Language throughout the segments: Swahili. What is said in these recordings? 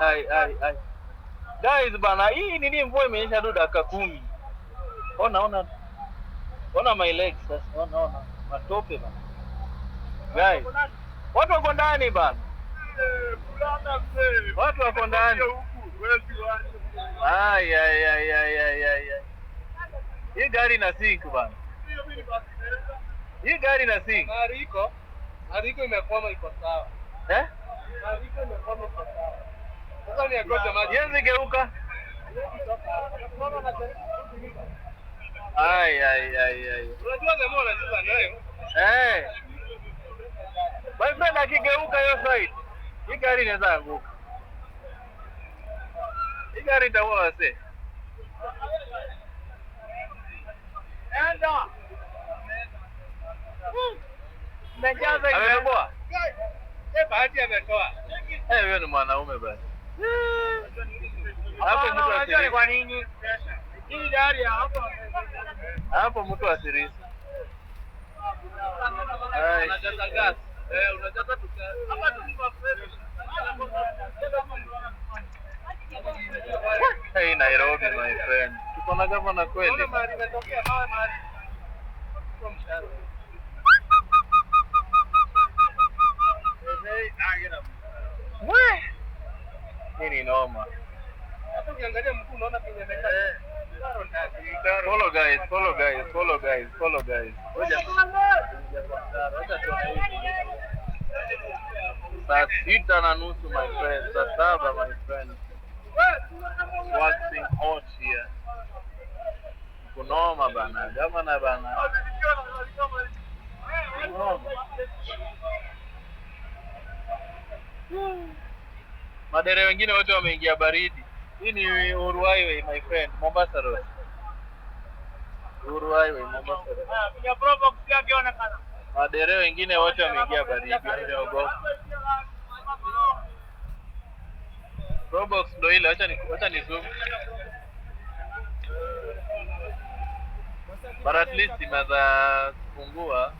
ai. Guys bana, hii nini mvua imenyesha tu dakika 10. Ona my legs sasa. Ona. Matope bana. Guys. Watu wako ndani bana. Watu wako ndani. Ai. Hii gari na sink bana. Hii gari na sink. Mariko imekwama iko sawa. Mariko imekwama iko sawa. Sasa ni agoja maji. Yenzi geuka. Ai. Unajua demo anacheza nayo? My friend akigeuka hiyo side. Hii gari inaweza anguka. Hii gari itaua wase. Enda. Najaza hiyo. Ametoboa. Bahati ametoa. Wewe ni mwanaume basi. Hapo mtu asiri. Kwa nini? Hii gari hapo. Hapo mtu asiri. Unajaza gas. Unajaza tu. Hapa tu ni fresh. Hey Nairobi my friend. Tuko na gavana kweli. Nini noma. Hata ukiangalia mkuu unaona penye imekaa. Follow guys. Saa 6:30 my friend. Saa 7 my friend. Waxing hot here. Kunoma bana. Gavana bana. Madere wengine wote wameingia baridi. Hii ni Uhuru Highway my friend, Mombasa Road. Uhuru Highway Mombasa Road. Kuna probox yake inaonekana. Madere wengine wote wameingia baridi. Probox ndo ile, acha ni zoom. But at least imeweza kufungua.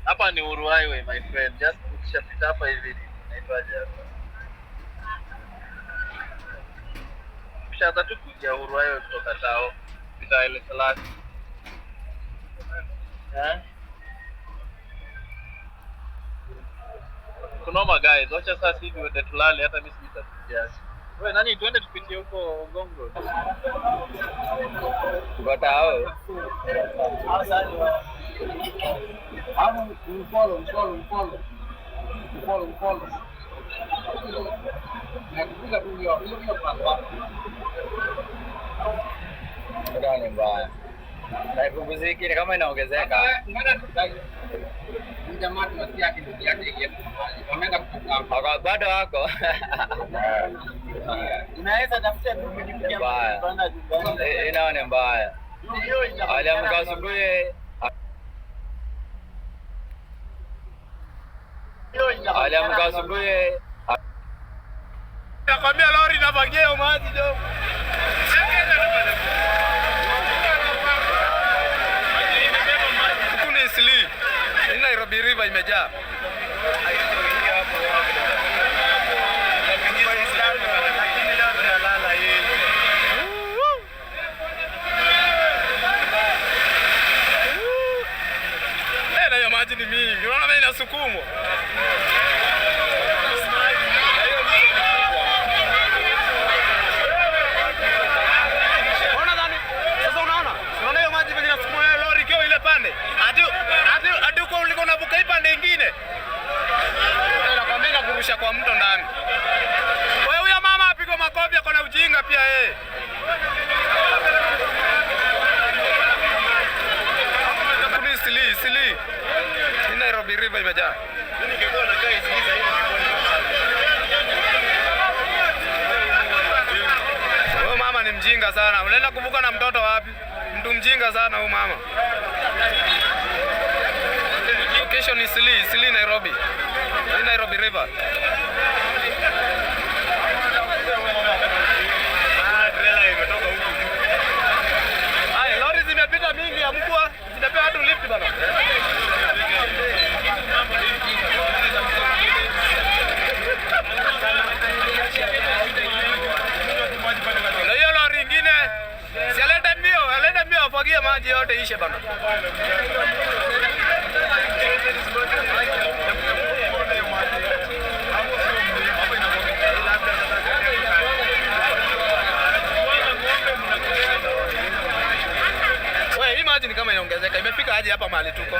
Hapa ni Uhuru Highway my friend. Just ukishapita hapa hivi naitwaje hapa. Ukishaanza tu kuja Uhuru Highway kutoka Tao, pita ile Salati. Kunoma guys, wacha sasa hivi wende tulale hata mimi sitafikia. Wewe nani tuende tupitie huko Ngong Road. Gotao. Hapo follow. Nakupiga tu hiyo papa. Ndio mbaya. Na kupumzika kama inaongezeka. Jamaa tunasikia kitu yake wameenda kutoka bado wako. Unaweza tafuta kujifikia mbaya. Inaona mbaya. Aliamka asubuhi. Nakwambia lori na bageo maji jo. Kuna isli. Nairobi River imejaa. Na hiyo maji ni mingi. Unaona mimi nasukumwa. Kwa mto ndani. Wewe huyo mama apigwa makofi akona ujinga pia yeye. Kuna sili. Ni Nairobi River imejaa. Ningekuwa na guys hizi hivi. Wewe mama ni mjinga sana. Unaenda kuvuka na mtoto wapi? Mtu mjinga sana huyo mama. Location ni Sili Nairobi. Ni Nairobi River. Trailer imetoka huku. bana. Wewe imagine kama inaongezeka. Imefika aje hapa mahali tuko?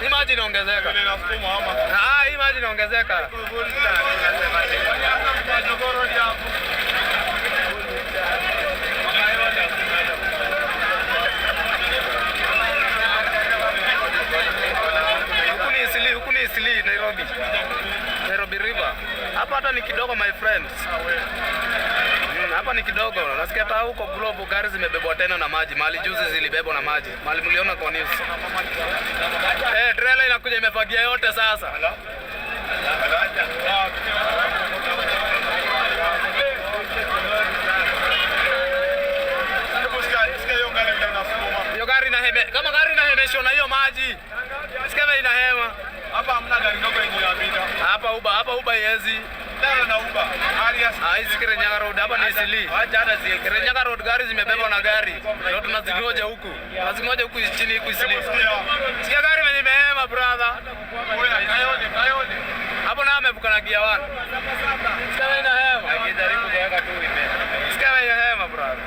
Imagine inaongezeka. Imagine inaongezeka. Huku ni Isili, Nairobi River. Hapa hata ni kidogo my friends. Hapa ni kidogo. Nasikia hata huko Globe gari zimebebwa tena na maji. Mali juzi zilibebwa na maji. Mali mliona kwa news. Trailer inakuja imefagia yote sasa. Hiyo gari inahema. Kama gari inahemeshwa na hiyo maji. Sikama inahema. Hapa hamna gari ndogo yenye inapita. Hapa Uber yezi. Tena na Uber. Hizi Kirinyaga Road hapa ni Isili. Acha hata zi Kirinyaga Road gari zimebebwa na gari. Ndio tunazingoja huku. Tunazingoja huku chini huku Isili. Sikia gari venye imehema brother. Kayone. Hapo na amevuka na gia 1. Sikia inahema. Akijaribu kuweka tu ime. Sikia inahema brother.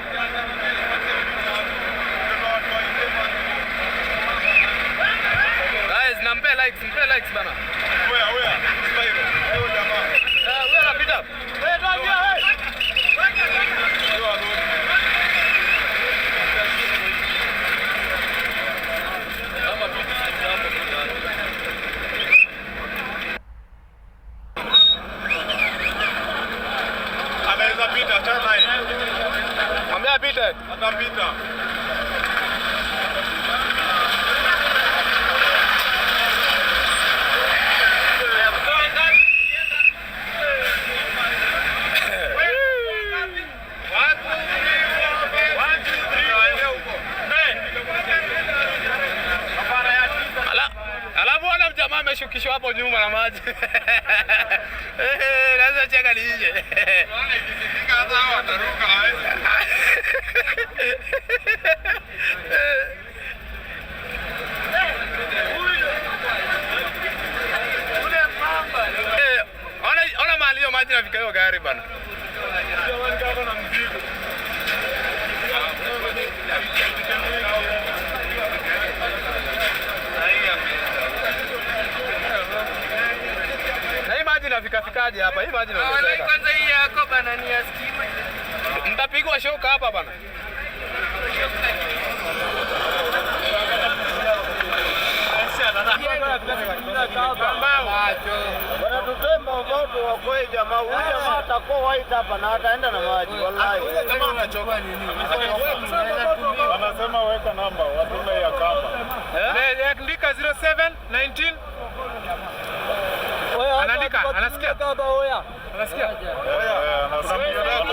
Guys, nampe likes bana. Oya. Spiro. Hayo jamaa. Wewe unapita. Wewe tuambia wewe. Anaweza pita tena hii. Mwambie apite. Atapita. Jamaa ameshukishwa hapo nyuma na maji. Lazima cheka nije. Ikifika hata hao wataruka ona mahali hiyo maji nafika hiyo gari bana. Fikaje hapa? Hii maji inaongezeka. kwanza hii yako bana ni ya stima. Mtapigwa shoka hapa bana. Wanatutema moto wa kweli jamaa. Huyu jamaa atakuwa white hapa na ataenda na maji wallahi. Kama unachoka nini? Anasema weka namba watume ya kamba. Andika 0719 anaandika, anasikia? Anasikia?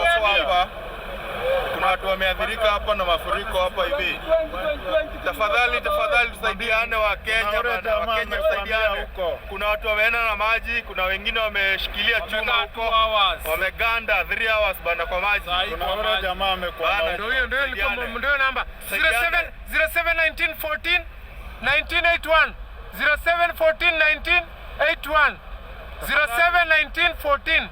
Hapa kuna watu wameathirika hapa na mafuriko hapa hivi. Tafadhali tusaidiane wa Kenya bana, wa Kenya tusaidiane. Kuna watu wameenda na maji, kuna wengine wameshikilia chuma huko. Wameganda 3 hours bana kwa maji. Kuna wale jamaa amekwama. Ndio namba 071914 1981 0714 1981 071914